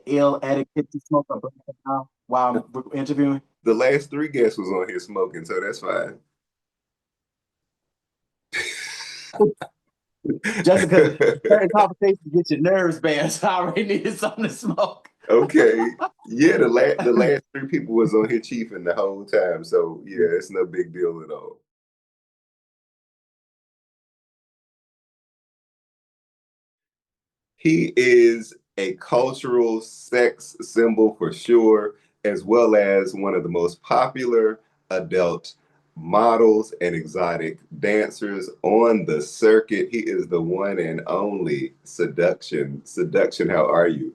ill etiquette to smoke a black now while I'm interviewing. The last three guests was on here smoking, so that's fine. Just because certain conversations get your nerves bad, so I already needed something to smoke. Okay. Yeah, the last three people was on here chiefing the whole time. So yeah, it's no big deal at all. He is a cultural sex symbol for sure, as well as one of the most popular adult models and exotic dancers on the circuit. He is the one and only Seduction. Seduction, how are you?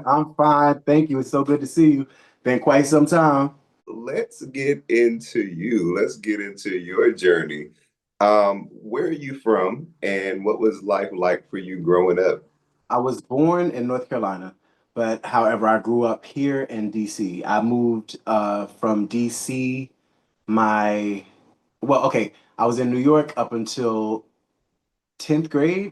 I'm fine, thank you. It's so good to see you. Been quite some time. Let's get into you. Let's get into your journey. Where are you from, and what was life like for you growing up? I was born in North Carolina, but however, I grew up here in DC. I moved from DC. My well, okay, I was in New York up until 10th grade,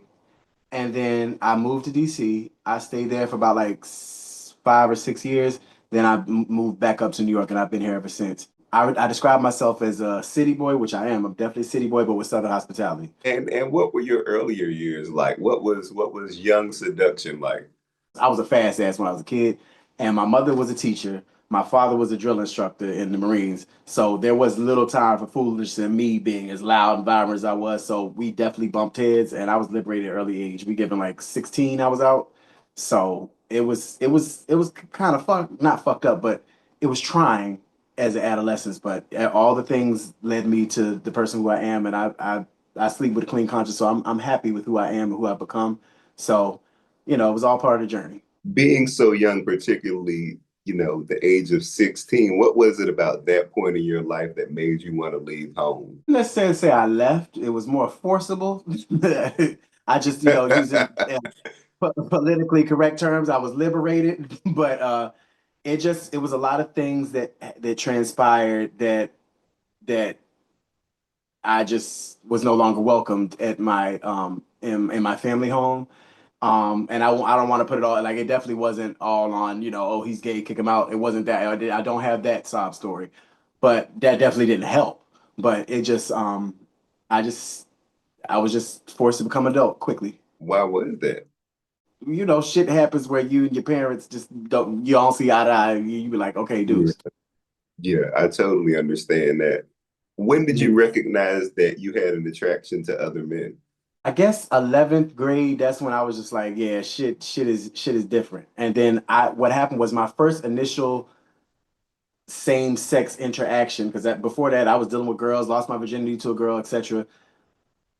and then I moved to DC. I stayed there for about like 5 or 6 years. Then I moved back up to New York, and I've been here ever since. I describe myself as a city boy, which I am. I'm definitely a city boy, but with Southern hospitality. And what were your earlier years like? What was young seduction like? I was a fast ass when I was a kid, and my mother was a teacher. My father was a drill instructor in the Marines. So there was little time for foolishness and me being as loud and vibrant as I was. So we definitely bumped heads, and I was liberated at an early age. We given like 16, I was out. So it was kind of not fucked up, but it was trying as an adolescent. But all the things led me to the person who I am, and I sleep with a clean conscience. So I'm happy with who I am and who I've become. So it was all part of the journey. Being so young, particularly, the age of 16, what was it about that point in your life that made you want to leave home? Necessarily say I left. It was more forcible. I just, using politically correct terms, I was liberated, but it was a lot of things that transpired that I just was no longer welcomed at my in my family home. And I don't want to put it all like it definitely wasn't all on, oh, he's gay, kick him out. It wasn't that. I don't have that sob story, but that definitely didn't help. But it just I just I was just forced to become adult quickly. Why was that? Shit happens where you and your parents just don't see eye to eye. You be like, okay, Yeah, deuce. yeah, I totally understand that. When did you Mhm. recognize that you had an attraction to other men? I guess 11th grade, that's when I was just like, yeah, shit is different. And then what happened was my first initial same sex interaction, because before that I was dealing with girls, lost my virginity to a girl, etc.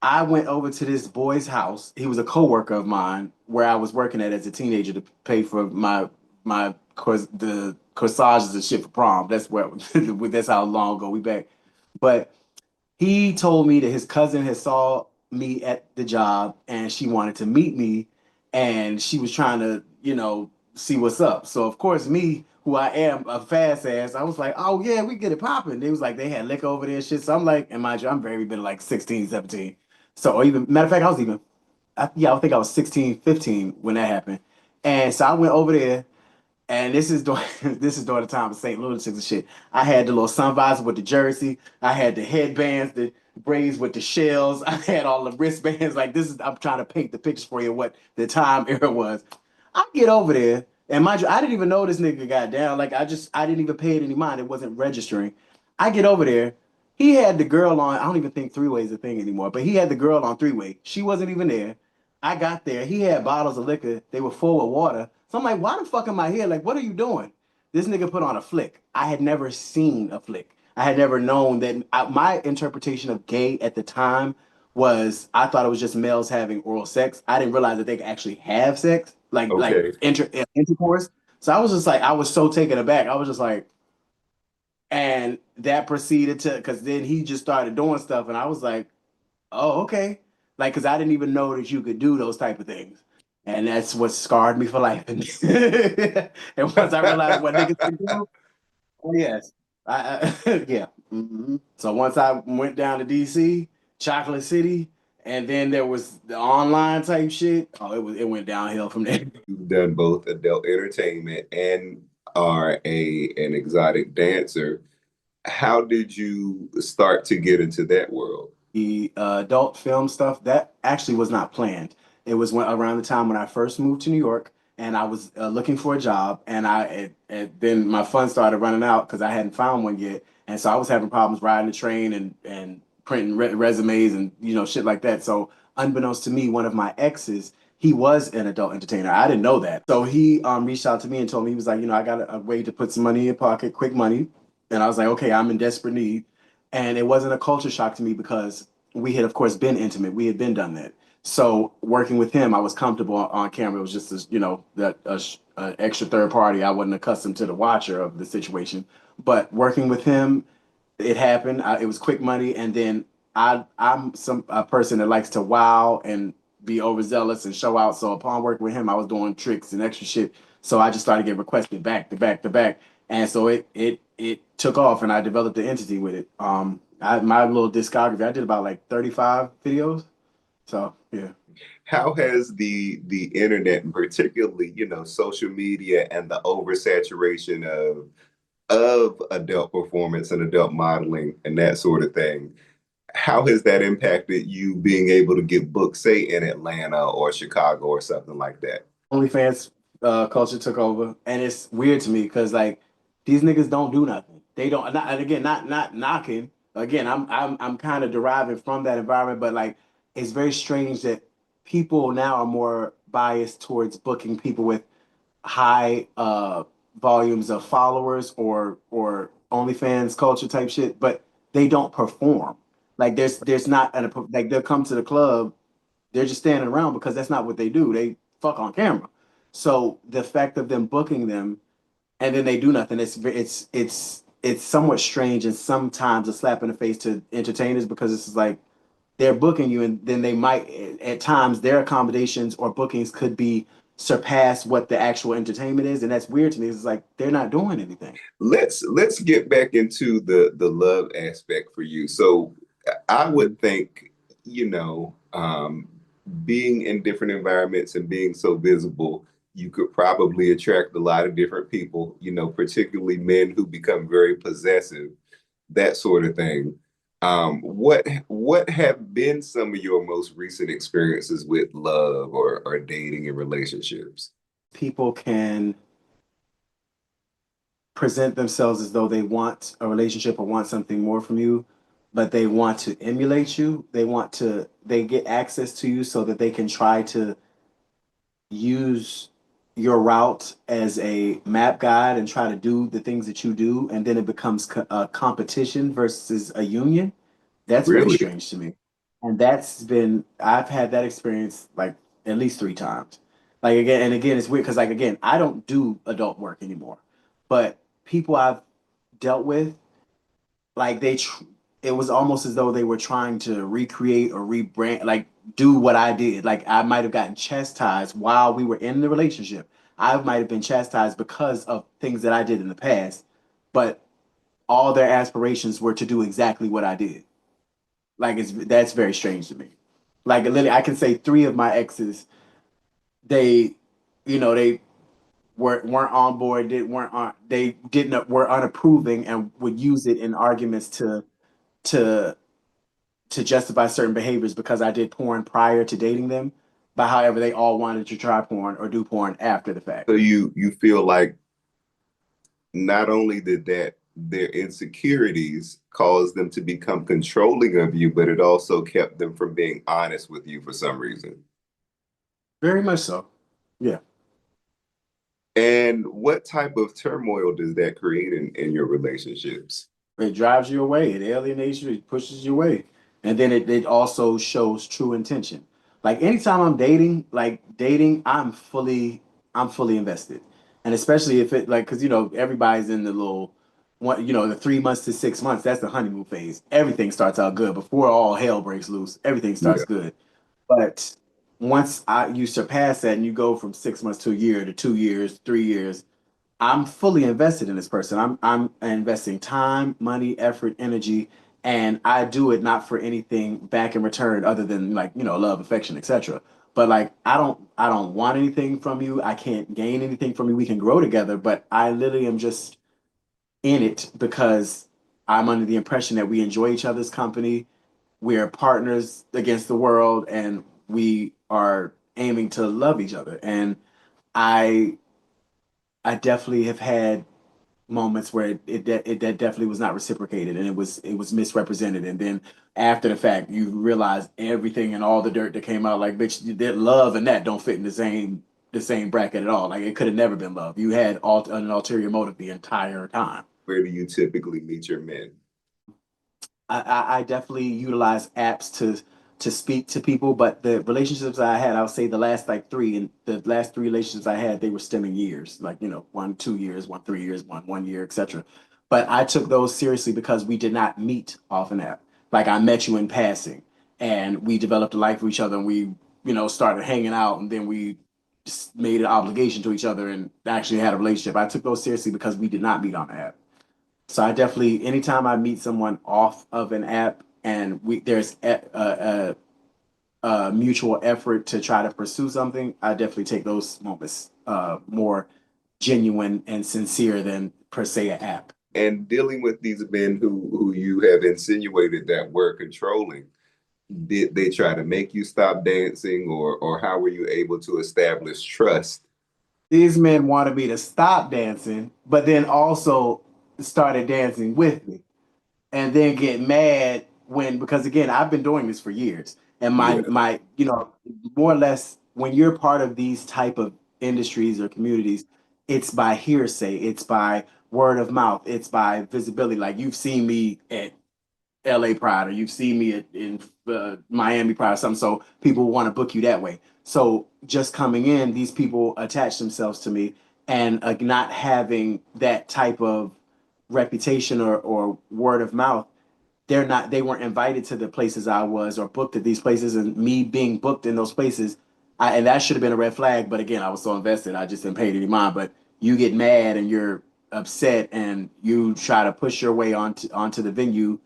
I went over to this boy's house. He was a coworker of mine where I was working at as a teenager to pay for my course the corsages and shit for prom. That's where that's how long ago we back. But he told me that his cousin had saw me at the job and she wanted to meet me and she was trying to, see what's up. So of course me, who I am, a fast ass, I was like, oh yeah, we get it popping. They was like, they had liquor over there and shit. So I'm like, and mind you, I'm very been like 16, 17. So or even matter of fact, I think I was 16, 15 when that happened. And so I went over there and this is during this is during the time of St. Louis and shit. I had the little sun visor with the jersey. I had the headbands, the braids with the shells. I had all the wristbands. Like this is, I'm trying to paint the picture for you what the time era was. I get over there, and mind you, I didn't even know this nigga got down. Like I didn't even pay it any mind. It wasn't registering. I get over there. He had the girl on. I don't even think three way is a thing anymore. But he had the girl on three way. She wasn't even there. I got there. He had bottles of liquor. They were full of water. So I'm like, why the fuck am I here? Like, what are you doing? This nigga put on a flick. I had never seen a flick. I had never known that. My interpretation of gay at the time was I thought it was just males having oral sex. I didn't realize that they could actually have sex, like Okay. intercourse. So I was just like, I was so taken aback. I was just like, and that proceeded to because then he just started doing stuff, and I was like, oh, okay. Like, because I didn't even know that you could do those type of things. And that's what scarred me for life. And once I realized what niggas can do, oh, yes. Yeah. So once I went down to DC, Chocolate City, And then there was the online type shit. Oh, it went downhill from there. You've done both adult entertainment and are an exotic dancer. How did you start to get into that world? The adult film stuff that actually was not planned. It was around the time when I first moved to New York, and I was looking for a job, and then my funds started running out because I hadn't found one yet, and so I was having problems riding the train and printing resumes and shit like that. So unbeknownst to me, one of my exes, he was an adult entertainer. I didn't know that. So he reached out to me and told me, he was like, I got a way to put some money in your pocket, quick money. And I was like, okay, I'm in desperate need. And it wasn't a culture shock to me because we had, of course, been intimate. We had been done that. So working with him, I was comfortable on camera. It was just, that extra third party. I wasn't accustomed to the watcher of the situation. But working with him, it happened. It was quick money, and then I'm a person that likes to wow and be overzealous and show out. So upon working with him, I was doing tricks and extra shit. So I just started getting requested back to back to back, and so it took off, and I developed the entity with it. My little discography, I did about like 35 videos. So yeah. How has the internet, and particularly, social media and the oversaturation of adult performance and adult modeling and that sort of thing, how has that impacted you being able to get booked, say, in Atlanta or Chicago or something like that? OnlyFans culture took over, and it's weird to me because like these niggas don't do nothing. They don't. Not, and again, not knocking. Again, I'm kind of deriving from that environment, but like it's very strange that people now are more biased towards booking people with high volumes of followers or OnlyFans culture type shit, but they don't perform. Like there's not like they'll come to the club, they're just standing around because that's not what they do. They fuck on camera. So the fact of them booking them and then they do nothing, it's somewhat strange and sometimes a slap in the face to entertainers because it's like they're booking you and then they might at times their accommodations or bookings could be surpass what the actual entertainment is, and that's weird to me. It's like they're not doing anything. Let's get back into the love aspect for you. So I would think, being in different environments and being so visible, you could probably attract a lot of different people, particularly men who become very possessive, that sort of thing. What have been some of your most recent experiences with love or dating and relationships? People can present themselves as though they want a relationship or want something more from you, but they want to emulate you. They get access to you so that they can try to use your route as a map guide and try to do the things that you do, and then it becomes a competition versus a union. That's very Really? strange to me. And I've had that experience like at least 3 times. Like again, and again, it's weird because like again, I don't do adult work anymore, but people I've dealt with, like it was almost as though they were trying to recreate or rebrand, like do what I did. Like I might have gotten chastised while we were in the relationship. I might have been chastised because of things that I did in the past, but all their aspirations were to do exactly what I did. Like that's very strange to me. Like literally, I can say 3 of my exes, they, they weren't on board, did weren't on, they didn't were unapproving and would use it in arguments to to justify certain behaviors because I did porn prior to dating them. But however, they all wanted to try porn or do porn after the fact. So you feel like not only did that their insecurities cause them to become controlling of you, but it also kept them from being honest with you for some reason. Very much so. Yeah. And what type of turmoil does that create in your relationships? It drives you away. It alienates you. It pushes you away. And then it also shows true intention. Like anytime I'm dating, I'm fully invested. And especially if it like, cause everybody's in the little one, the 3 months to 6 months, that's the honeymoon phase. Everything starts out good before all hell breaks loose. Everything starts Yeah. good. But once you surpass that and you go from 6 months to a year to 2 years, 3 years, I'm fully invested in this person. I'm investing time, money, effort, energy, and I do it not for anything back in return other than like, love, affection, etc. But like I don't want anything from you. I can't gain anything from you. We can grow together, but I literally am just in it because I'm under the impression that we enjoy each other's company. We're partners against the world, and we are aiming to love each other. And I I definitely have had moments where it that definitely was not reciprocated, and it was misrepresented. And then after the fact, you realize everything and all the dirt that came out, like, bitch, that love and that don't fit in the same bracket at all. Like, it could have never been love. You had an ulterior motive the entire time. Where do you typically meet your men? I definitely utilize apps to speak to people, but the relationships I had, I would say the last like three, and the last three relationships I had, they were stemming years, like, 1, 2 years, 1, 3 years, 1 year, etc. But I took those seriously because we did not meet off an app. Like, I met you in passing, and we developed a life for each other, and we, started hanging out, and then we just made an obligation to each other and actually had a relationship. I took those seriously because we did not meet on an app. So I definitely, anytime I meet someone off of an app and there's a mutual effort to try to pursue something, I definitely take those moments more genuine and sincere than per se an app. And dealing with these men who you have insinuated that were controlling, did they try to make you stop dancing, or how were you able to establish trust? These men wanted me to stop dancing, but then also started dancing with me, and then get mad when, because again, I've been doing this for years, and my Yeah. my more or less, when you're part of these type of industries or communities, it's by hearsay, it's by word of mouth, it's by visibility. Like, you've seen me at LA Pride, or you've seen me in Miami Pride or something, so people want to book you that way. So just coming in, these people attach themselves to me, and not having that type of reputation or word of mouth, they weren't invited to the places I was, or booked at these places, and me being booked in those places, and that should have been a red flag. But again, I was so invested, I just didn't pay it any mind. But you get mad and you're upset, and you try to push your way onto the venue,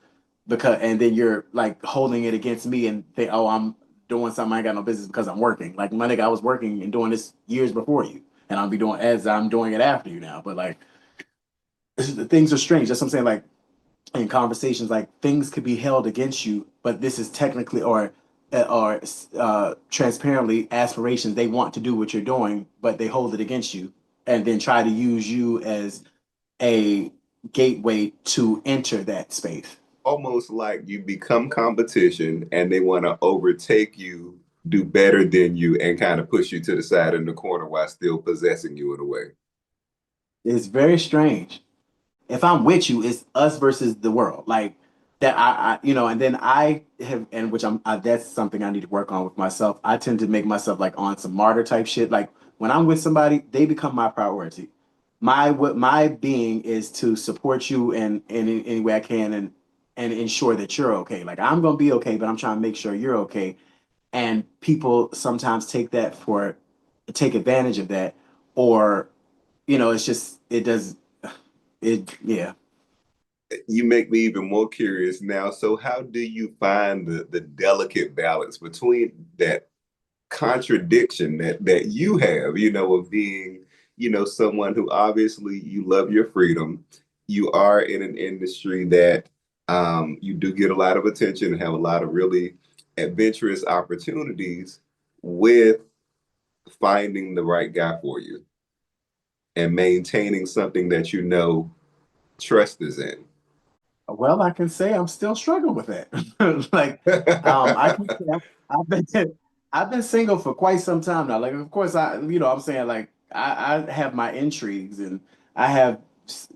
and then you're like holding it against me, and think, oh, I'm doing something I ain't got no business because I'm working. Like, my nigga, I was working and doing this years before you, and I'll be doing as I'm doing it after you now. But like, things are strange. That's what I'm saying. Like, in conversations, like, things could be held against you, but this is technically, or transparently, aspirations. They want to do what you're doing, but they hold it against you, and then try to use you as a gateway to enter that space. Almost like you become competition and they want to overtake you, do better than you, and kind of push you to the side in the corner while still possessing you in a way. It's very strange. If I'm with you, it's us versus the world. Like that, and then I have, and which that's something I need to work on with myself. I tend to make myself like on some martyr type shit. Like, when I'm with somebody, they become my priority. What my being is to support you in any way I can, and ensure that you're okay. Like, I'm gonna be okay, but I'm trying to make sure you're okay. And people sometimes take advantage of that, or it's just, it does it, yeah. You make me even more curious now. So, how do you find the delicate balance between that contradiction that you have, of being, someone who obviously you love your freedom. You are in an industry that you do get a lot of attention and have a lot of really adventurous opportunities with finding the right guy for you and maintaining something that trust is in. Well, I can say I'm still struggling with that. Like, I can say I've been I've been single for quite some time now. Like, of course, I'm saying, like, I have my intrigues, and I have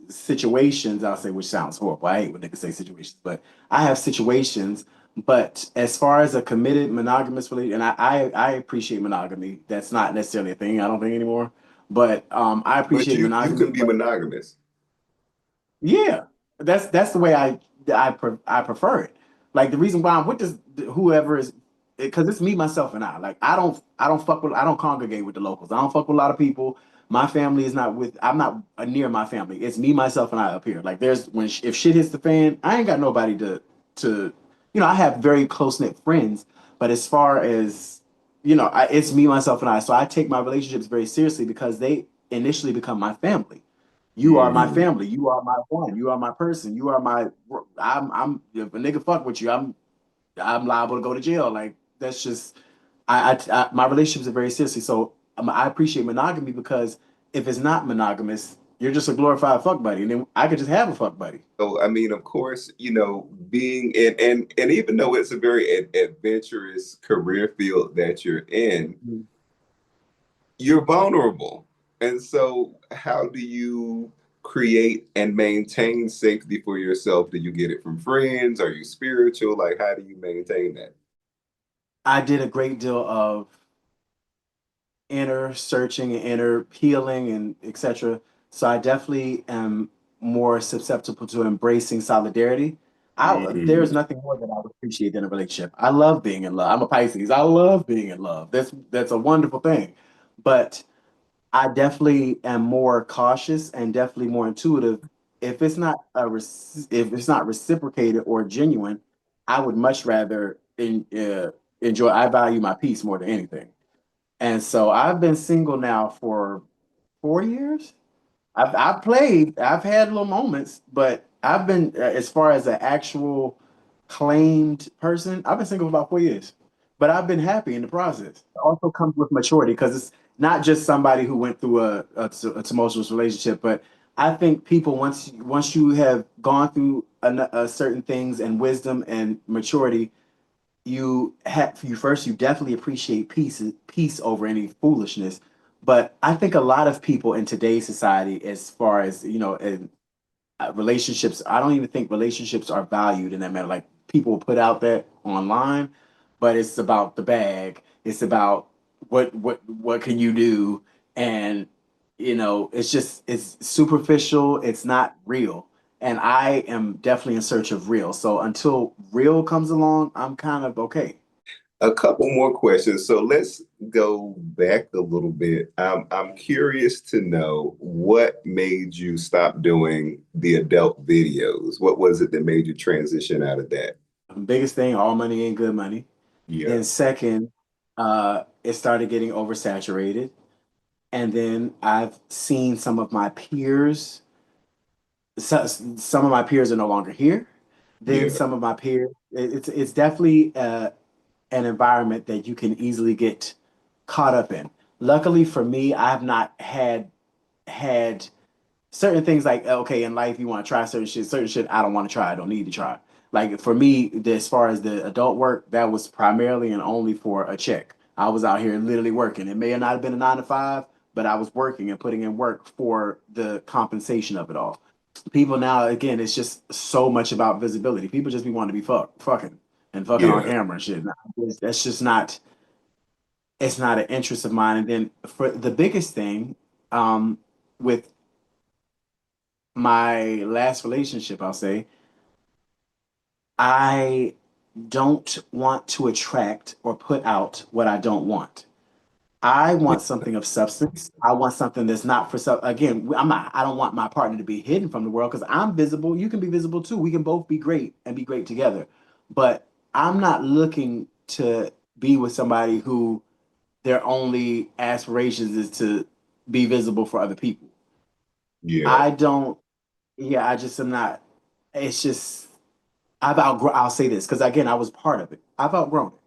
situations. I'll say, which sounds horrible. I hate when niggas say situations, but I have situations. But as far as a committed monogamous relationship, and I appreciate monogamy. That's not necessarily a thing, I don't think, anymore. But I But appreciate you monogamy. can be But monogamous. yeah, that's the way I prefer it. Like, the reason why I'm with this whoever is, because it's me, myself, and I. Like, I don't congregate with the locals. I don't fuck with a lot of people. My family is not with. I'm not near my family. It's me, myself, and I up here. Like, there's if shit hits the fan, I ain't got nobody to. to, I have very close knit friends, but as far as, it's me, myself, and I. So I take my relationships very seriously because they initially become my family. You are my Mm. family. You are my one. You are my person. You are my. If a nigga fuck with you, I'm liable to go to jail. Like that's just my relationships are very seriously. So I appreciate monogamy because if it's not monogamous, you're just a glorified fuck buddy, and then I could just have a fuck buddy. So, I mean, of course, being in, and even though it's a very adventurous career field that you're in, Mhm. you're vulnerable. And so, how do you create and maintain safety for yourself? Do you get it from friends? Are you spiritual? Like, how do you maintain that? I did a great deal of inner searching and inner healing and etc. So I definitely am more susceptible to embracing solidarity. There's Mm. nothing more that I would appreciate than a relationship. I love being in love. I'm a Pisces. I love being in love. That's a wonderful thing. But I definitely am more cautious and definitely more intuitive. If it's not reciprocated or genuine, I would much rather enjoy. I value my peace more than anything. And so I've been single now for 4 years. I've played, I've had little moments, but I've been as far as an actual claimed person, I've been single for about 4 years. But I've been happy in the process. It also comes with maturity because it's not just somebody who went through a tumultuous relationship, but I think people once you have gone through certain things and wisdom and maturity, you definitely appreciate peace over any foolishness. But I think a lot of people in today's society, as far as in relationships, I don't even think relationships are valued in that manner. Like people put out that online, but it's about the bag. It's about what can you do, and it's superficial. It's not real. And I am definitely in search of real. So until real comes along, I'm kind of okay. A couple more questions. So let's go back a little bit. I'm curious to know what made you stop doing the adult videos. What was it that made you transition out of that? Biggest thing, all money ain't good money. Then Yeah, second, it started getting oversaturated. And then I've seen some of my peers are no longer here. Then yeah, some of my peers, it's definitely an environment that you can easily get caught up in. Luckily for me, I have not had certain things like okay in life you want to try certain shit I don't want to try, I don't need to try. Like for me, as far as the adult work, that was primarily and only for a check. I was out here literally working. It may have not have been a 9 to 5, but I was working and putting in work for the compensation of it all. People now, again, it's just so much about visibility. People just be wanting to be fucking and fucking on yeah. camera and shit. That's just not, it's not an interest of mine. And then for the biggest thing, with my last relationship, I'll say, I don't want to attract or put out what I don't want. I want something of substance. I want something that's not for again, I don't want my partner to be hidden from the world because I'm visible. You can be visible too. We can both be great and be great together. But I'm not looking to be with somebody who their only aspirations is to be visible for other people. Yeah, I don't, yeah, I just am not. It's just I'll say this because again, I was part of it. I've outgrown it.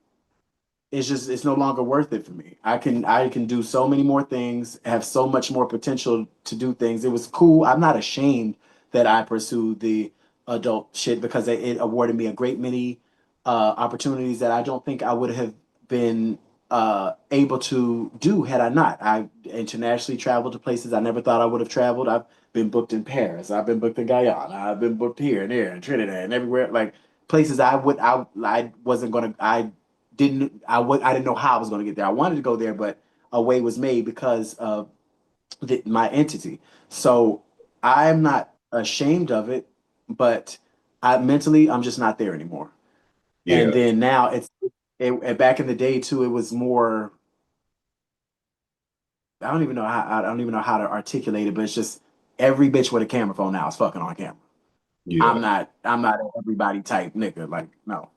It's no longer worth it for me. I can do so many more things, have so much more potential to do things. It was cool. I'm not ashamed that I pursued the adult shit because it awarded me a great many opportunities that I don't think I would have been able to do had I not. I internationally traveled to places I never thought I would have traveled. I've been booked in Paris. I've been booked in Guyana. I've been booked here and there and Trinidad and everywhere. Like places I wasn't gonna I didn't know how I was going to get there. I wanted to go there, but a way was made because of my entity. So I'm not ashamed of it, but I'm just not there anymore. And yeah. then now and back in the day too, it was more. I don't even know how to articulate it, but it's just every bitch with a camera phone now is fucking on camera. Yeah. I'm not an everybody type nigga. Like, no.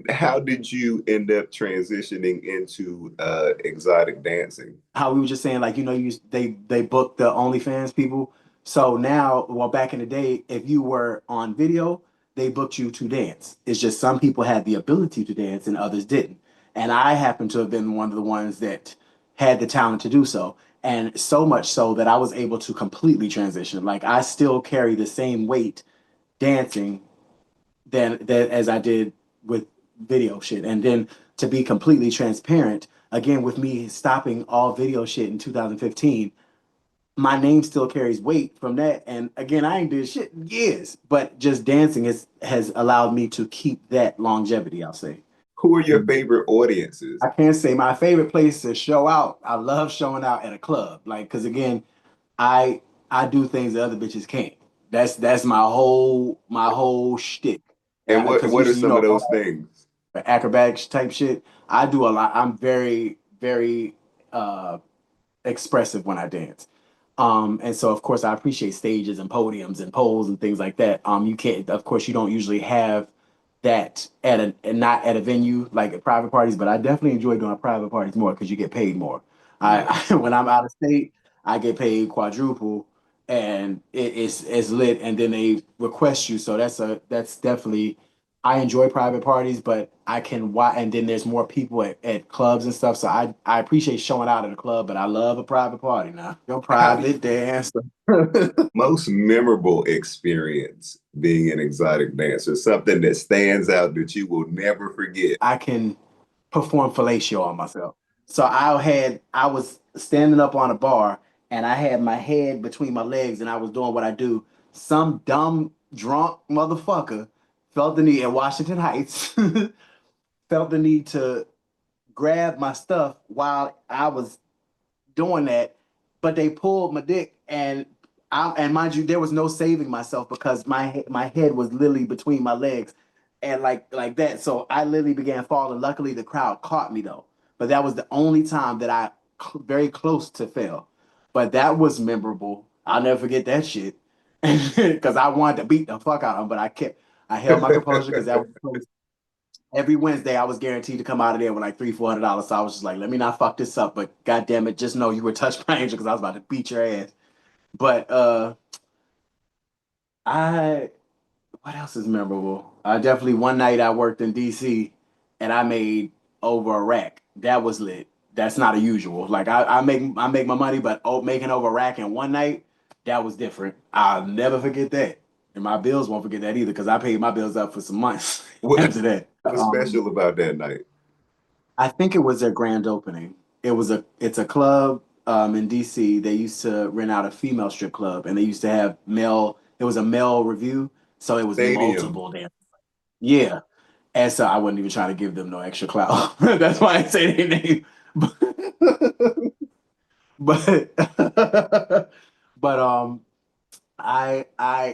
How did you end up transitioning into exotic dancing? How we were just saying, like, they book the OnlyFans people. So now, well, back in the day, if you were on video, they booked you to dance. It's just some people had the ability to dance and others didn't. And I happen to have been one of the ones that had the talent to do so. And so much so that I was able to completely transition. Like I still carry the same weight dancing than that as I did with video shit. And then to be completely transparent, again with me stopping all video shit in 2015, my name still carries weight from that. And again, I ain't did shit in years, but just dancing has allowed me to keep that longevity, I'll say. Who are your favorite audiences? I can't say my favorite place to show out. I love showing out at a club, like because again, I I do things that other bitches can't. That's my whole shtick. And Because what are usually, some of those things? acrobatics type shit. I do a lot. I'm very uh expressive when I dance. And so of course I appreciate stages and podiums and poles and things like that. You can't, of course, you don't usually have that at a and not at a venue like at private parties, but I definitely enjoy doing private parties more because you get paid more. Yeah. When I'm out of state, I get paid quadruple, and it's lit. And then they request you, so that's definitely. I enjoy private parties, but I can why and then there's more people at clubs and stuff. So I appreciate showing out at a club, but I love a private party now. Your How do private dance. most memorable experience being an exotic dancer, something that stands out that you will never forget? I can perform fellatio on myself. So I was standing up on a bar and I had my head between my legs and I was doing what I do. Some dumb drunk motherfucker felt the need in Washington Heights felt the need to grab my stuff while I was doing that, but they pulled my dick and mind you, there was no saving myself because my head was literally between my legs and like that. So I literally began falling. Luckily, the crowd caught me though, but that was the only time that very close to fell. But that was memorable. I'll never forget that shit because I wanted to beat the fuck out of him, but I held my composure because that was every Wednesday I was guaranteed to come out of there with like $300-400. So I was just like, let me not fuck this up. But god damn it, just know you were touched by angel because I was about to beat your ass. But I what else is memorable? Definitely one night I worked in DC and I made over a rack. That was lit. That's not a usual. Like I make my money, but making over a rack in one night, that was different. I'll never forget that. And my bills won't forget that either because I paid my bills up for some months What after that. was special about that night? I think it was their grand opening. It's a club in DC. They used to rent out a female strip club and they used to have male it was a male review, so it was Stadium. multiple there. Yeah. And so I wasn't even trying to give them no extra clout. That's why I didn't say their name. But but I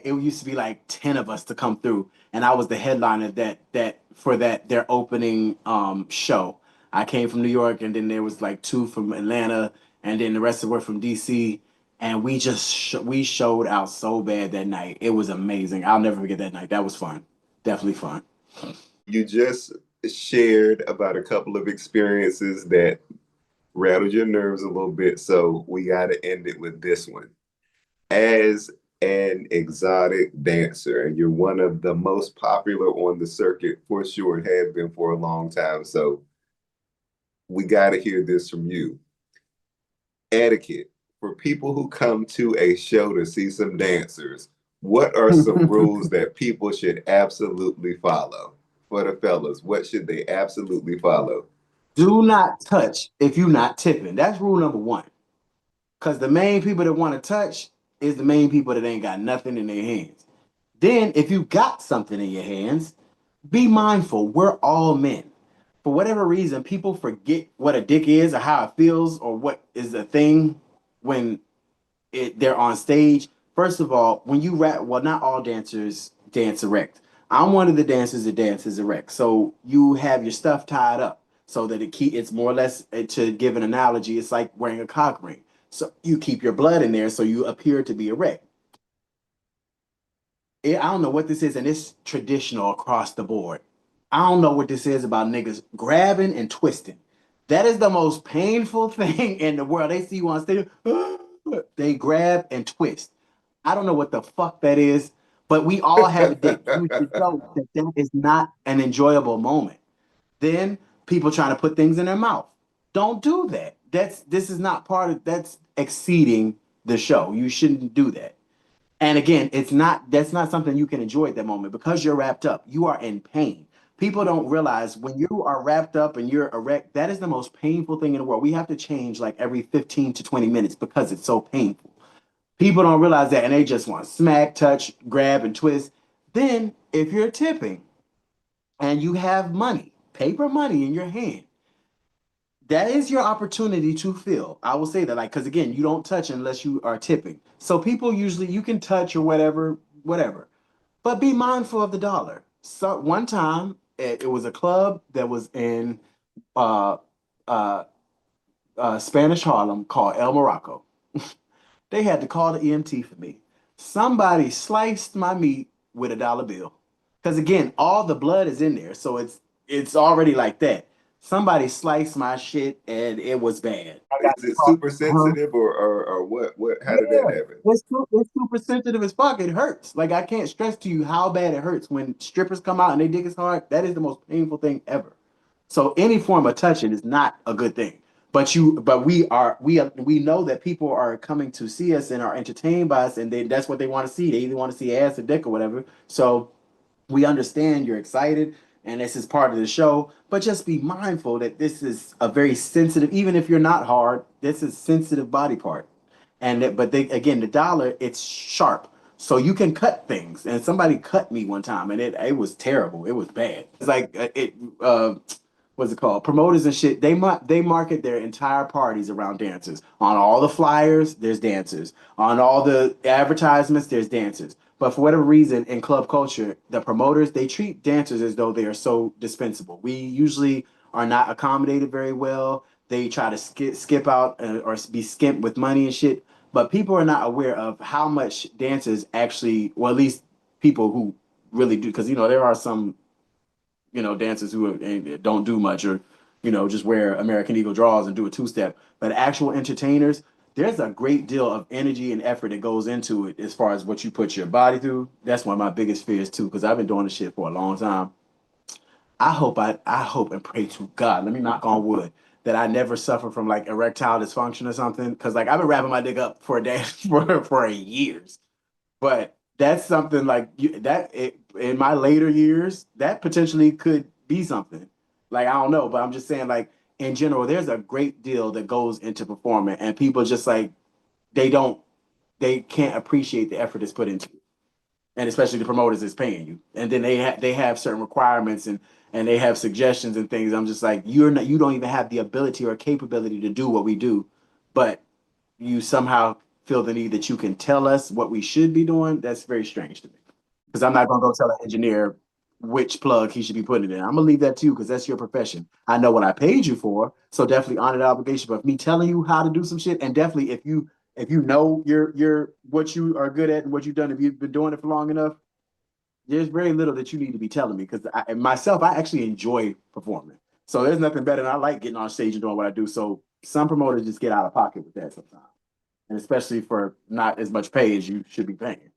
it used to be like 10 of us to come through and I was the headliner that for that their opening show. I came from New York and then there was like two from Atlanta and then the rest of were from DC and we showed out so bad that night. It was amazing. I'll never forget that night. That was fun. Definitely fun. You just shared about a couple of experiences that rattled your nerves a little bit, so we got to end it with this one. As an exotic dancer, and you're one of the most popular on the circuit for sure, and have been for a long time. So we got to hear this from you. Etiquette for people who come to a show to see some dancers. What are some rules that people should absolutely follow? For the fellas, what should they absolutely follow? Do not touch if you're not tipping. That's rule number one. Because the main people that want to touch is the main people that ain't got nothing in their hands. Then, if you got something in your hands, be mindful. We're all men. For whatever reason, people forget what a dick is or how it feels or what is a thing when they're on stage. First of all, when you rap, well, not all dancers dance erect. I'm one of the dancers that dances erect. So you have your stuff tied up so that it's more or less to give an analogy, it's like wearing a cock ring. So you keep your blood in there so you appear to be erect. I don't know what this is, and it's traditional across the board. I don't know what this is about niggas grabbing and twisting. That is the most painful thing in the world. They see you on stage, they grab and twist. I don't know what the fuck that is, but we all have a dick. You should know that that is not an enjoyable moment. Then people trying to put things in their mouth. Don't do that. This is not part of that's exceeding the show. You shouldn't do that. And again, it's not that's not something you can enjoy at that moment because you're wrapped up. You are in pain. People don't realize when you are wrapped up and you're erect, that is the most painful thing in the world. We have to change like every 15 to 20 minutes because it's so painful. People don't realize that and they just want smack, touch, grab, and twist. Then, if you're tipping and you have money, paper money in your hand, that is your opportunity to feel. I will say that, like, because again, you don't touch unless you are tipping. So people usually you can touch or whatever, whatever, but be mindful of the dollar. So one time it was a club that was in uh, uh, Spanish Harlem called El Morocco. They had to call the EMT for me. Somebody sliced my meat with a dollar bill. Because again, all the blood is in there, so it's already like that. Somebody sliced my shit and it was bad. I got Is it caught. super sensitive or what? How did that Yeah, happen? it's super sensitive as fuck. It hurts. Like I can't stress to you how bad it hurts when strippers come out and they dig as hard. That is the most painful thing ever. So any form of touching is not a good thing. But we know that people are coming to see us and are entertained by us, and that's what they want to see. They either want to see ass or dick or whatever. So we understand you're excited and this is part of the show, but just be mindful that this is a very sensitive, even if you're not hard, this is sensitive body part. And that, but they again, the dollar, it's sharp. So you can cut things. And somebody cut me one time and it was terrible. It was bad. It's like what's it called? Promoters and shit. They market their entire parties around dancers. On all the flyers, there's dancers. On all the advertisements, there's dancers. But for whatever reason, in club culture, the promoters they treat dancers as though they are so dispensable. We usually are not accommodated very well. They try to skip out or be skimped with money and shit. But people are not aware of how much dancers actually, well, at least people who really do, because there are some dancers who don't do much or just wear American Eagle draws and do a two-step. But actual entertainers, there's a great deal of energy and effort that goes into it as far as what you put your body through. That's one of my biggest fears too, because I've been doing this shit for a long time. I hope and pray to God, let me knock on wood, that I never suffer from like erectile dysfunction or something. Cause like I've been wrapping my dick up for a day for years. But that's something like in my later years, that potentially could be something. Like I don't know, but I'm just saying like in general, there's a great deal that goes into performing, and people just like they don't they can't appreciate the effort that's put into it, and especially the promoters that's paying you, and then they have certain requirements and they have suggestions and things. I'm just like you don't even have the ability or capability to do what we do, but you somehow feel the need that you can tell us what we should be doing. That's very strange to me. Because I'm not gonna go tell an engineer which plug he should be putting it in. I'm gonna leave that to you because that's your profession. I know what I paid you for, so definitely honor the obligation. But me telling you how to do some shit, and definitely if you know your what you are good at and what you've done, if you've been doing it for long enough, there's very little that you need to be telling me because myself, I actually enjoy performing. So there's nothing better than I like getting on stage and doing what I do. So some promoters just get out of pocket with that sometimes, and especially for not as much pay as you should be paying.